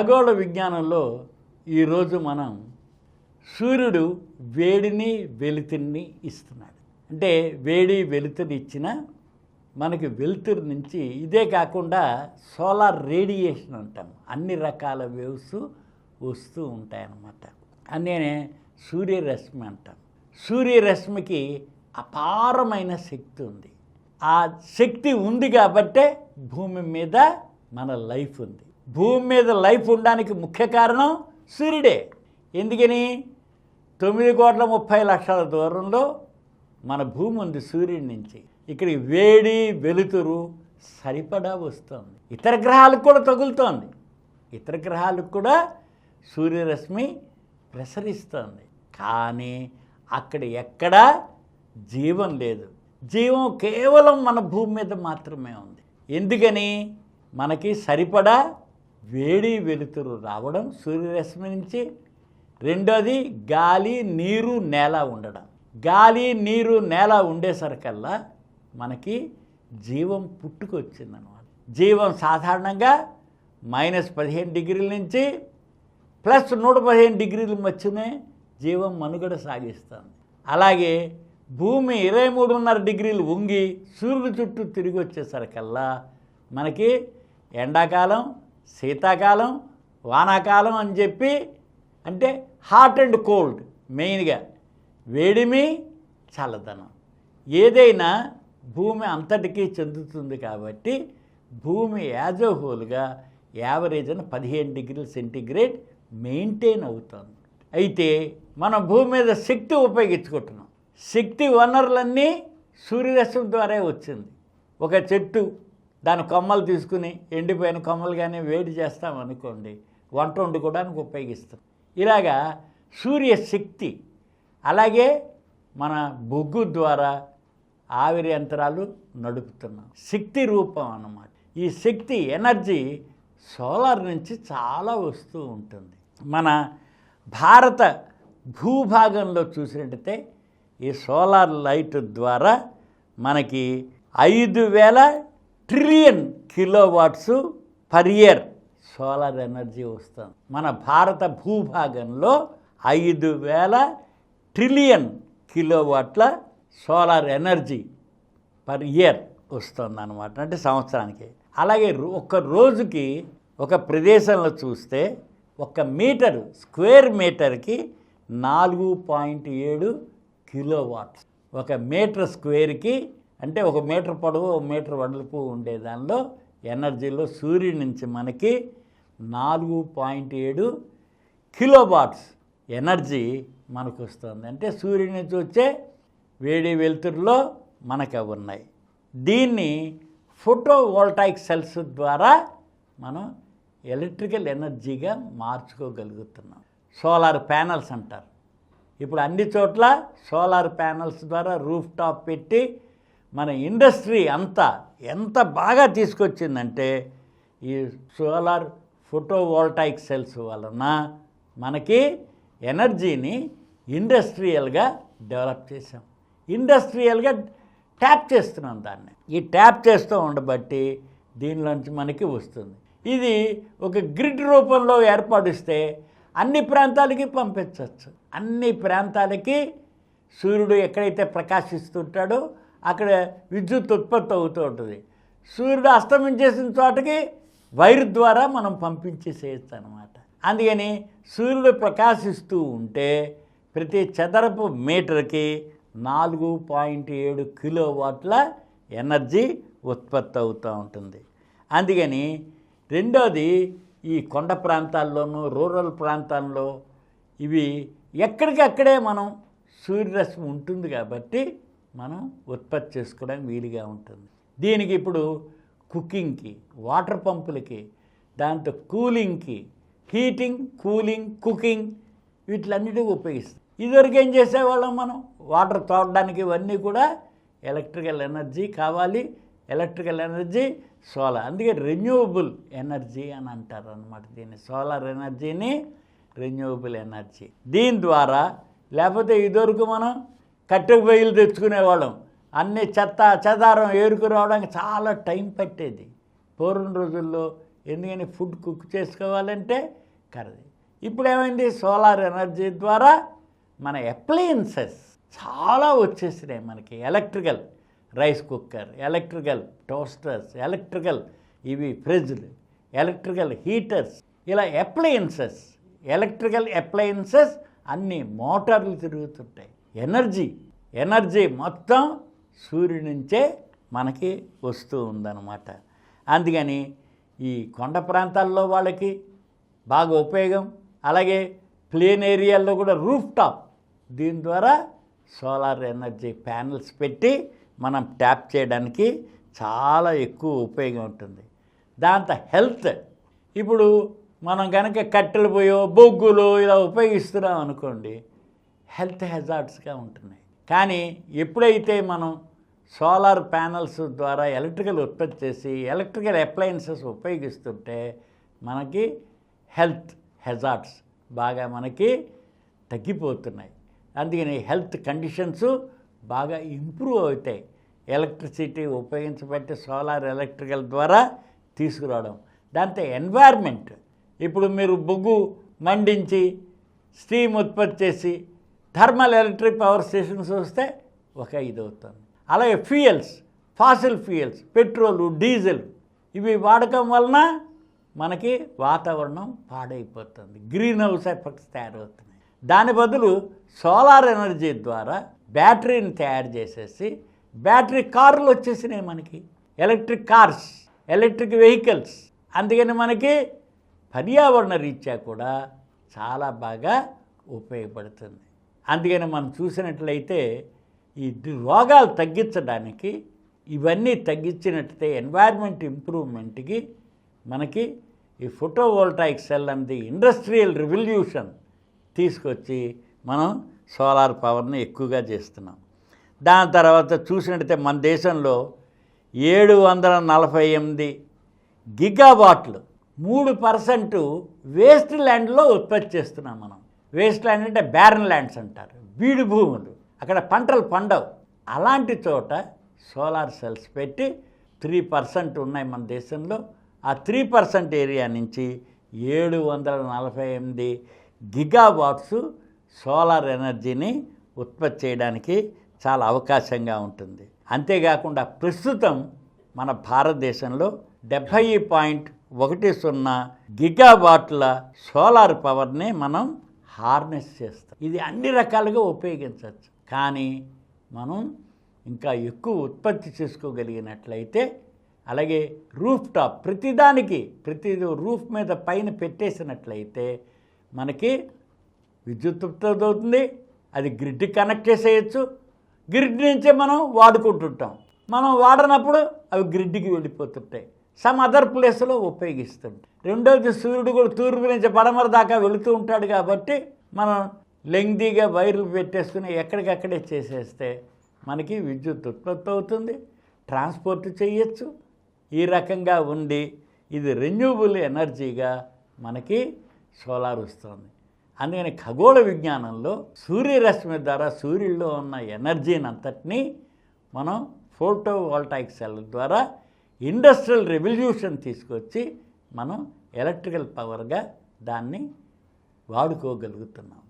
ఖగోళ విజ్ఞానంలో ఈరోజు మనం సూర్యుడు వేడిని వెలుతురిని ఇస్తున్నాడు. అంటే వేడి వెలుతురు ఇచ్చిన మనకి వెలుతురు నుంచి ఇదే కాకుండా సోలార్ రేడియేషన్ అంటాం, అన్ని రకాల వేవ్స్ వస్తూ ఉంటాయన్నమాట. అన్నే సూర్యరశ్మి అంటాం. సూర్యరశ్మికి అపారమైన శక్తి ఉంది. ఆ శక్తి ఉంది కాబట్టే భూమి మీద మన లైఫ్ ఉంది. భూమి మీద లైఫ్ ఉండడానికి ముఖ్య కారణం సూర్యుడే. ఎందుకని 9,30,00,000 దూరంలో మన భూమి ఉంది సూర్యుడి నుంచి. ఇక్కడికి వేడి వెలుతురు సరిపడా వస్తుంది. ఇతర గ్రహాలకు కూడా తగులుతోంది. ఇతర గ్రహాలకు కూడా సూర్యరశ్మి ప్రసరిస్తోంది. కానీ అక్కడ ఎక్కడా జీవం లేదు. జీవం కేవలం మన భూమి మీద మాత్రమే ఉంది. ఎందుకని? మనకి సరిపడా వేడి వెలుతురు రావడం సూర్యరశ్మి నుంచి. రెండోది గాలి నీరు నేల ఉండడం. గాలి నీరు నేల ఉండేసరికల్లా మనకి జీవం పుట్టుకొచ్చిందనమాట. జీవం సాధారణంగా -15 డిగ్రీల నుంచి +115 డిగ్రీల మధ్యనే జీవం మనుగడ సాగిస్తుంది. అలాగే భూమి 23.5 డిగ్రీలు వంగి సూర్యుడి చుట్టూ తిరిగి వచ్చేసరికల్లా మనకి ఎండాకాలం, శీతాకాలం, వానాకాలం అని చెప్పి, అంటే హాట్ అండ్ కోల్డ్, మెయిన్గా వేడిమి చల్లదనం ఏదైనా భూమి అంతటికీ చెందుతుంది. కాబట్టి భూమి యాజ్ ఎ హోల్గా యావరేజ్న 15 డిగ్రీల సెంటీగ్రేడ్ మెయింటైన్ అవుతుంది. అయితే మనం భూమి మీద శక్తి ఉపయోగించుకుంటున్నాం. శక్తి వనరులన్నీ సూర్యరశ్మి ద్వారా వచ్చింది. ఒక చెట్టు దాని కొమ్మలు తీసుకుని ఎండిపోయిన కొమ్మలు కానీ వేడి చేస్తామనుకోండి, వంట వండుకోవడానికి ఉపయోగిస్తాం. ఇలాగా సూర్యశక్తి. అలాగే మన బొగ్గు ద్వారా ఆవిరి యంత్రాలు నడుపుతున్నాం. శక్తి రూపం అన్నమాట. ఈ శక్తి ఎనర్జీ సోలార్ నుంచి చాలా వస్తూ ఉంటుంది. మన భారత భూభాగంలో చూసినట్టయితే ఈ సోలార్ లైట్ ద్వారా మనకి 5,000 trillion kilowatts per year solar energy వస్తుంది. మన భారత భూభాగంలో 5,000 ట్రిలియన్ కిలోవాట్ల సోలార్ ఎనర్జీ పర్ ఇయర్ వస్తుంది అన్నమాట, అంటే సంవత్సరానికి. అలాగే ఒక రోజుకి ఒక ప్రదేశంలో చూస్తే 1 మీటర్ స్క్వేర్ మీటర్కి 4.7 కిలోవాట్స్. 1 మీటర్ స్క్వేర్కి, అంటే 1 మీటర్ పొడవు 1 మీటర్ వెడల్పు ఉండే దానిలో ఎనర్జీలో సూర్యుడి నుంచి మనకి 4.7 కిలోవాట్స్ ఎనర్జీ మనకు వస్తుంది. అంటే సూర్యుడి నుంచి వచ్చే వేడి వెలుతురులో మనకు అవి ఉన్నాయి. దీన్ని ఫోటోవోల్టాయిక్ సెల్స్ ద్వారా మనం ఎలక్ట్రికల్ ఎనర్జీగా మార్చుకోగలుగుతున్నాం. సోలార్ ప్యానల్స్ అంటారు. ఇప్పుడు అన్ని చోట్ల సోలార్ ప్యానల్స్ ద్వారా రూఫ్ టాప్ పెట్టి మన ఇండస్ట్రీ అంతా ఎంత బాగా తీసుకొచ్చిందంటే ఈ సోలార్ ఫోటోవోల్టాయిక్ సెల్స్ వలన మనకి ఎనర్జీని ఇండస్ట్రియల్గా డెవలప్ చేసాం. ఇండస్ట్రియల్గా ట్యాప్ చేస్తున్నాం దాన్ని. ఈ ట్యాప్ చేస్తూ ఉండబట్టి దీనిలోంచి మనకి వస్తుంది. ఇది ఒక గ్రిడ్ రూపంలో ఏర్పడిస్తే అన్ని ప్రాంతాలకి పంపించవచ్చు. అన్ని ప్రాంతాలకి సూర్యుడు ఎక్కడైతే ప్రకాశిస్తుంటాడో అక్కడ విద్యుత్ ఉత్పత్తి అవుతూ ఉంటుంది. సూర్యుడు అస్తమించేసిన చోటకి వైర్ ద్వారా మనం పంపించేసేయచ్చు అన్నమాట. అందుకని సూర్యుడు ప్రకాశిస్తూ ఉంటే ప్రతి చదరపు మీటర్కి 4.7 కిలోవాట్ల ఎనర్జీ ఉత్పత్తి అవుతూ ఉంటుంది. అందుకని రెండోది ఈ కొండ ప్రాంతాల్లోనూ రూరల్ ప్రాంతాల్లో ఇవి ఎక్కడికక్కడే మనం సూర్యరశ్మి ఉంటుంది కాబట్టి మనం ఉత్పత్తి చేసుకోవడానికి వీలుగా ఉంటుంది. దీనికి ఇప్పుడు కుకింగ్కి, వాటర్ పంపులకి, దాంతో కూలింగ్కి, హీటింగ్, కూలింగ్, కుకింగ్ వీటిలన్నిటికీ ఉపయోగిస్తాం. ఇదివరకు ఏం చేసేవాళ్ళం మనం? వాటర్ తోడడానికి ఇవన్నీ కూడా ఎలక్ట్రికల్ ఎనర్జీ కావాలి. ఎలక్ట్రికల్ ఎనర్జీ సోలార్, అందుకే రెన్యూవబుల్ ఎనర్జీ అని అంటారు అన్నమాట. దీన్ని సోలార్ ఎనర్జీని రెన్యూవబుల్ ఎనర్జీ. దీని ద్వారా, లేకపోతే ఇదివరకు మనం కట్టె పొయ్యిలు తెచ్చుకునేవాళ్ళం. అన్ని చెత్త చెదారం ఏరుకు రావడానికి చాలా టైం పట్టేది. పూర్వం రోజుల్లో ఎందుకని ఫుడ్ కుక్ చేసుకోవాలంటే కరెంట్. ఇప్పుడు ఏమైంది, సోలార్ ఎనర్జీ ద్వారా మన అప్లయన్సెస్ చాలా వచ్చేసినాయి మనకి. Electrical rice cooker, electrical toasters, electrical ఇవి ఫ్రిడ్జ్లు, ఎలక్ట్రికల్ హీటర్స్, ఇలా అప్లయన్సెస్, ఎలక్ట్రికల్ అప్లయన్సెస్ అన్నీ మోటార్లు తిరుగుతుంటాయి. ఎనర్జీ మొత్తం సూర్యుడి నుంచే మనకి వస్తూ ఉందన్నమాట. అందుకని ఈ కొండ ప్రాంతాల్లో వాళ్ళకి బాగా ఉపయోగం. అలాగే ప్లేన్ ఏరియాల్లో కూడా రూఫ్ టాప్, దీని ద్వారా సోలార్ ఎనర్జీ ప్యానెల్స్ పెట్టి మనం ట్యాప్ చేయడానికి చాలా ఎక్కువ ఉపయోగం ఉంటుంది. దాంతో హెల్త్, ఇప్పుడు మనం కనుక కట్టెలు పోయో బొగ్గులు ఇలా ఉపయోగిస్తున్నాం అనుకోండి, హెల్త్ హెజార్డ్స్గా ఉంటున్నాయి. కానీ ఎప్పుడైతే మనం సోలార్ ప్యానల్స్ ద్వారా ఎలక్ట్రికల్ ఉత్పత్తి చేసి ఎలక్ట్రికల్ అప్లయన్సెస్ ఉపయోగిస్తుంటే మనకి హెల్త్ హెజార్డ్స్ బాగా మనకి తగ్గిపోతున్నాయి. అందుకని హెల్త్ కండిషన్స్ బాగా ఇంప్రూవ్ అవుతాయి. ఎలక్ట్రిసిటీ ఉపయోగించబట్టి సోలార్ ఎలక్ట్రికల్ ద్వారా తీసుకురావడం. దాంతో ఎన్వైర్న్మెంట్, ఇప్పుడు మీరు బొగ్గు మండించి స్టీమ్ ఉత్పత్తి చేసి థర్మల్ ఎలక్ట్రిక్ పవర్ స్టేషన్స్ వస్తే ఒక ఇది అవుతుంది. అలాగే fuels, fossil fuels, petrol, diesel ఇవి వాడకం వలన మనకి వాతావరణం పాడైపోతుంది, గ్రీన్ హౌస్ ఎఫెక్ట్స్ తయారవుతున్నాయి. దాని బదులు సోలార్ ఎనర్జీ ద్వారా బ్యాటరీని తయారు చేసేసి బ్యాటరీ కార్లు వచ్చేసినాయి మనకి, ఎలక్ట్రిక్ కార్స్, ఎలక్ట్రిక్ వెహికల్స్. అందుకని మనకి పర్యావరణ రీత్యా కూడా చాలా బాగా ఉపయోగపడుతుంది. అందుకని మనం చూసినట్లయితే ఈ రోగాలు తగ్గించడానికి ఇవన్నీ తగ్గించినట్లయితే ఎన్వైర్న్మెంట్ ఇంప్రూవ్మెంట్కి మనకి ఈ ఫోటోవోల్టాయిక్ సెల్ అనేది ఇండస్ట్రియల్ రెవల్యూషన్ తీసుకొచ్చి మనం సోలార్ పవర్ని ఎక్కువగా చేస్తున్నాం. దాని తర్వాత చూసినట్టయితే మన దేశంలో 748 గిగావాట్లు 3% వేస్ట్ ల్యాండ్లో ఉత్పత్తి చేస్తున్నాం మనం. వేస్ట్ ల్యాండ్ అంటే బ్యారన్ ల్యాండ్స్ అంటారు, బీడు భూములు, అక్కడ పంటలు పండవు. అలాంటి చోట సోలార్ సెల్స్ పెట్టి 3% ఉన్నాయి మన దేశంలో. ఆ 3% ఏరియా నుంచి 748 గిగావాట్స్ సోలార్ ఎనర్జీని ఉత్పత్తి చేయడానికి చాలా అవకాశంగా ఉంటుంది. అంతేకాకుండా ప్రస్తుతం మన భారతదేశంలో 70.10 గిగావాట్ల సోలార్ పవర్ని మనం హార్నెస్ చేస్తాం. ఇది అన్ని రకాలుగా ఉపయోగించవచ్చు. కానీ మనం ఇంకా ఎక్కువ ఉత్పత్తి చేసుకోగలిగినట్లయితే, అలాగే రూఫ్ టాప్ ప్రతి రూఫ్ మీద పైన పెట్టేసినట్లయితే మనకి విద్యుత్ ఉత్పత్తి అవుతుంది. అది గ్రిడ్ కనెక్ట్ చేసేయచ్చు. గ్రిడ్ నుంచే మనం వాడుకుంటుంటాం. మనం వాడనప్పుడు అవి గ్రిడ్కి వెళ్ళిపోతుంటాయి, సమ్ అదర్ ప్లేస్లో ఉపయోగిస్తుంటాం. రెండోది, సూర్యుడు కూడా తూర్పు నుంచి పడమర దాకా వెళుతూ ఉంటాడు కాబట్టి మనం లెంగ్దీగా వైర్లు పెట్టేసుకుని ఎక్కడికక్కడే చేసేస్తే మనకి విద్యుత్ ఉత్పత్తి అవుతుంది, ట్రాన్స్పోర్ట్ చేయొచ్చు. ఈ రకంగా ఉండి ఇది రెన్యూబుల్ ఎనర్జీగా మనకి సోలార్ వస్తుంది. అందుకని ఖగోళ విజ్ఞానంలో సూర్యరశ్మి ద్వారా సూర్యుల్లో ఉన్న ఎనర్జీని అంతటినీ మనం ఫోటోవోల్టాయిక్ సెల్ ద్వారా ఇండస్ట్రియల్ రెవల్యూషన్ తీసుకొచ్చి మనం ఎలక్ట్రికల్ పవర్గా దాన్ని వాడుకోగలుగుతున్నాం.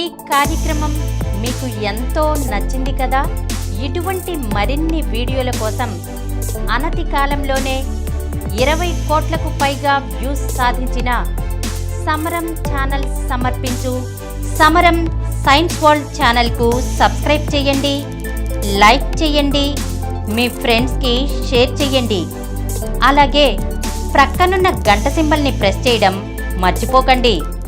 ఈ కార్యక్రమం మీకు ఎంతో నచ్చింది కదా. ఇటువంటి మరిన్ని వీడియోల కోసం అనతి కాలంలోనే 20 కోట్లకు పైగా వ్యూస్ సాధించిన సమరం ఛానల్ సమర్పించు సమరం సైన్స్ వరల్డ్ ఛానల్కు సబ్స్క్రైబ్ చేయండి, లైక్ చేయండి, మీ ఫ్రెండ్స్కి షేర్ చేయండి. అలాగే ప్రక్కనున్న గంట సింబల్ని ప్రెస్ చేయడం మర్చిపోకండి.